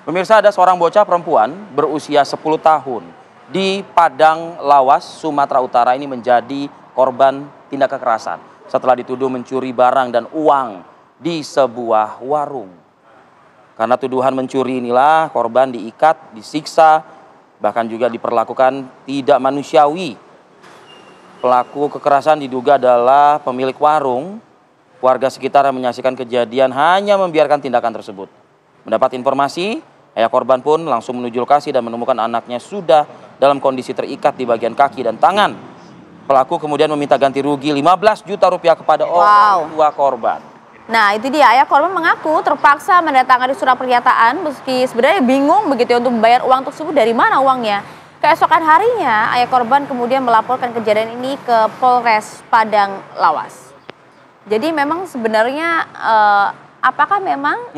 Pemirsa, ada seorang bocah perempuan berusia 10 tahun di Padang Lawas, Sumatera Utara ini menjadi korban tindak kekerasan setelah dituduh mencuri barang dan uang di sebuah warung. Karena tuduhan mencuri inilah korban diikat, disiksa, bahkan juga diperlakukan tidak manusiawi. Pelaku kekerasan diduga adalah pemilik warung. Warga sekitar yang menyaksikan kejadian hanya membiarkan tindakan tersebut. Mendapat informasi, ayah korban pun langsung menuju lokasi dan menemukan anaknya sudah dalam kondisi terikat di bagian kaki dan tangan. Pelaku kemudian meminta ganti rugi 15 juta rupiah kepada orang tua korban. Nah, itu dia, ayah korban mengaku terpaksa mendatangani surat pernyataan meski sebenarnya bingung begitu ya untuk membayar uang tersebut, dari mana uangnya. Keesokan harinya, ayah korban kemudian melaporkan kejadian ini ke Polres Padang Lawas. Jadi memang sebenarnya apakah memang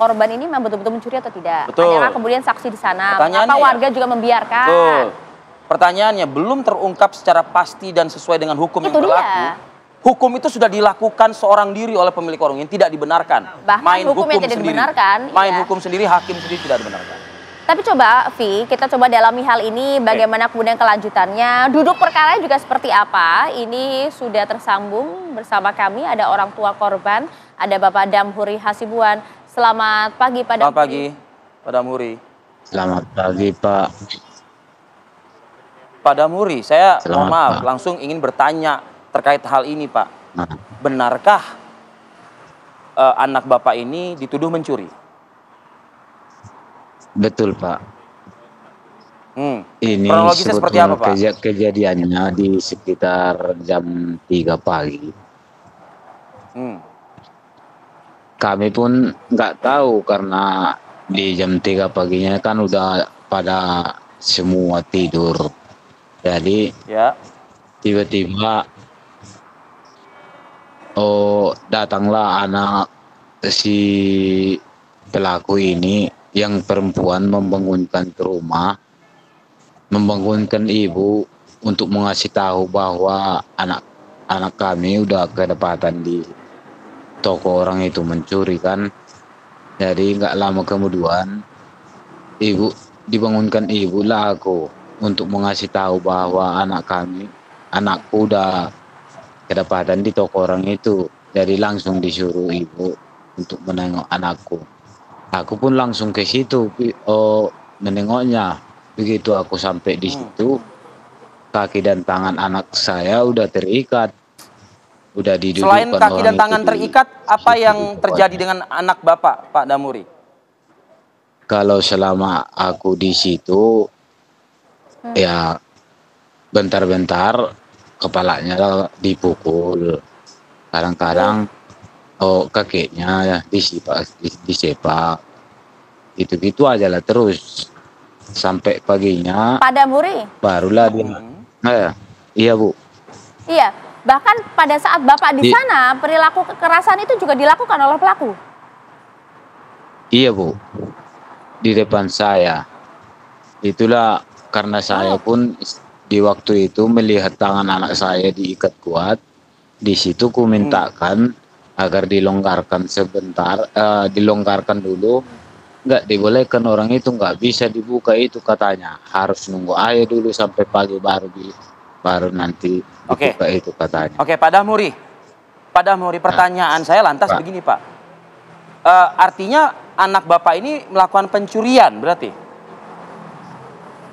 korban ini memang betul-betul mencuri atau tidak? Betul. Adakah kemudian saksi di sana? Apa warga juga membiarkan? Betul. Pertanyaannya belum terungkap secara pasti dan sesuai dengan hukum yang berlaku. Hukum itu sudah dilakukan seorang diri oleh pemilik warung yang tidak dibenarkan. Bahkan main hukum yang tidak dibenarkan. Main hukum sendiri, hakim sendiri tidak dibenarkan. Tapi coba, Vi, kita coba dalami hal ini, bagaimana kemudian kelanjutannya, duduk perkara juga seperti apa. Ini sudah tersambung bersama kami, ada orang tua korban, ada Bapak Damhuri Hasibuan. Selamat pagi, Pak Damhuri. Selamat pagi, Pak Damhuri. Selamat pagi, Pak. Pak Damhuri, saya mohon maaf, langsung ingin bertanya terkait hal ini, Pak. Benarkah anak Bapak ini dituduh mencuri? Betul, Pak. Ini kronologisnya seperti apa, Pak? Kejadiannya di sekitar jam 3 pagi. Kami pun nggak tahu karena di jam 3 paginya kan udah pada semua tidur. Jadi tiba-tiba datanglah anak si pelaku ini yang perempuan membangunkan ke rumah, membangunkan ibu untuk mengasih tahu bahwa anak kami udah kedapatan di toko orang itu mencuri kan. Jadi nggak lama kemudian dibangunkan ibu lah aku untuk mengasih tahu bahwa anakku udah kedapatan di toko orang itu. Jadi langsung disuruh ibu untuk menengok anakku. Aku pun langsung ke situ menengoknya. Begitu aku sampai di situ, kaki dan tangan anak saya udah terikat. Udah didudukkan. Selain kaki dan tangan terikat, apa yang terjadi dengan anak Bapak, Pak Damhuri? Kalau selama aku di situ, ya bentar-bentar kepalanya dipukul. Kadang-kadang kakinya ya disepak. Gitu-gitu aja lah terus. Sampai paginya. Pak Damhuri? Barulah dia. Iya, Bu. Iya, bahkan pada saat Bapak di sana, perilaku kekerasan itu juga dilakukan oleh pelaku? Iya, Bu. Di depan saya. Itulah karena saya pun di waktu itu melihat tangan anak saya diikat kuat. Di situ ku mintakan agar dilonggarkan sebentar, dilonggarkan dulu. Nggak dibolehkan orang itu, nggak bisa dibuka itu katanya. Harus nunggu air dulu sampai pagi baru nanti dibuka itu katanya. Oke, Pak Damhuri. Pak Damhuri, pertanyaan saya lantas begini, Pak. Artinya anak Bapak ini melakukan pencurian berarti?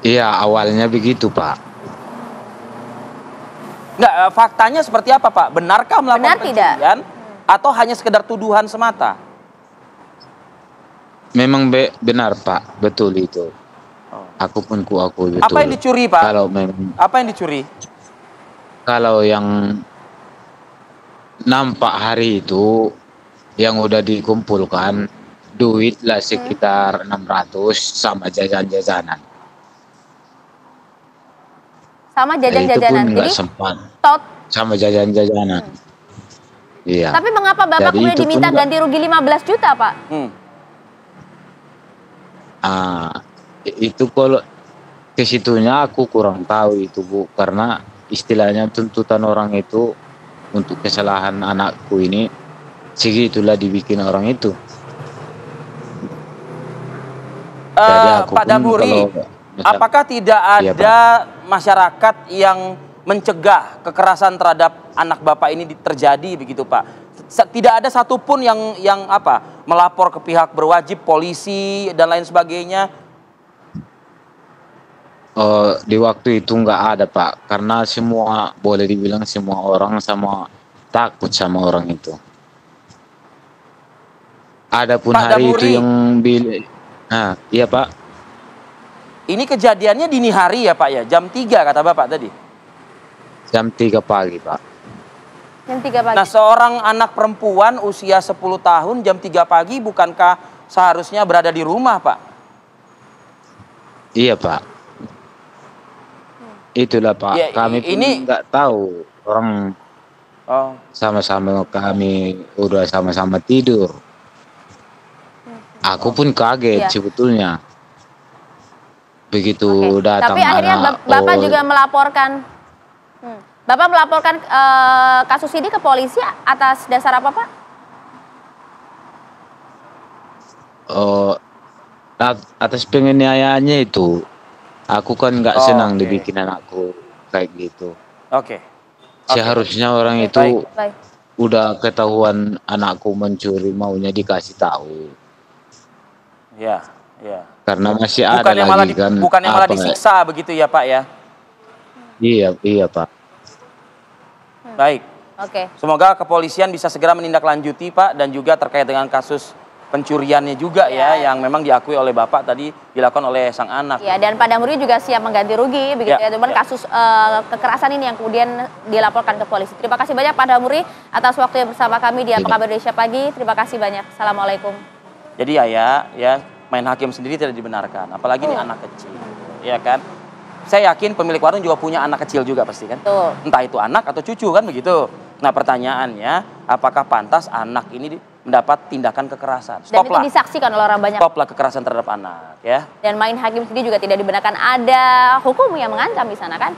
Iya, awalnya begitu, Pak. Enggak, faktanya seperti apa, Pak? Benarkah melakukan pencurian atau hanya sekedar tuduhan semata? Memang benar, Pak. Betul itu. Aku pun kuakui betul. Apa yang dicuri, Pak? Apa yang dicuri? Kalau yang nampak hari itu yang udah dikumpulkan duit lah sekitar 600 sama jajan-jajanan. Sama jajan-jajanan. Jadi sempat. Sama jajan-jajanan. Iya. Tapi mengapa Bapak kemudian diminta ganti rugi 15 juta, Pak? Itu kalau ke situnya aku kurang tahu itu, Bu, karena istilahnya tuntutan orang itu untuk kesalahan anakku ini segitulah dibikin orang itu. Jadi aku Pak pun Damuri, kalau apakah tidak Iya, ada masyarakat yang mencegah kekerasan terhadap anak Bapak ini terjadi begitu Pak? Tidak ada satupun yang apa melapor ke pihak berwajib, polisi dan lain sebagainya? Di waktu itu nggak ada Pak, karena semua boleh dibilang semua orang sama takut sama orang itu. Adapun Pak hari itu Damuri. yang nah iya Pak, Ini kejadiannya dini hari ya Pak ya, jam 3 kata Bapak tadi. jam 3 pagi Pak. Jam 3 pagi. Nah seorang anak perempuan usia 10 tahun jam 3 pagi bukankah seharusnya berada di rumah Pak? Iya Pak. Itulah Pak, Ya, kami pun ini- nggak tahu, orang Oh, sama-sama kami udah sama-sama tidur. Aku pun kaget Iya. sebetulnya. Begitu Oke. datang Tapi akhirnya anak, Bapak juga melaporkan, Bapak melaporkan kasus ini ke polisi atas dasar apa Pak? Atas penganiayaannya itu, aku kan nggak senang Oke. dibikin anakku kayak gitu. oke. Seharusnya orang Oke, itu Baik. udah ketahuan anakku mencuri maunya dikasih tahu. Ya, ya. Karena masih ada Bukannya malah lagi kan. bukannya malah apa- disiksa begitu ya Pak ya? Iya Pak. Baik. Oke. Semoga kepolisian bisa segera menindaklanjuti Pak dan juga terkait dengan kasus pencuriannya juga ya yang memang diakui oleh Bapak tadi dilakukan oleh sang anak. Ya, dan Pak Damuri juga siap mengganti rugi begitu Ya, ya. Cuman ya. kasus kekerasan ini yang kemudian dilaporkan ke polisi. Terima kasih banyak Pak Damuri atas waktu yang bersama kami di Apa Kabar Indonesia Pagi. Terima kasih banyak. Assalamualaikum. Jadi ya main hakim sendiri tidak dibenarkan, apalagi ini anak kecil. Ya kan? Saya yakin pemilik warung juga punya anak kecil juga pasti kan? Betul. Entah itu anak atau cucu kan begitu. Nah, pertanyaannya apakah pantas anak ini mendapat tindakan kekerasan? Dan itu Stoplah. disaksikan oleh orang banyak. Stoplah kekerasan terhadap anak ya. Dan main hakim sendiri juga tidak dibenarkan, ada hukum yang mengancam di sana kan?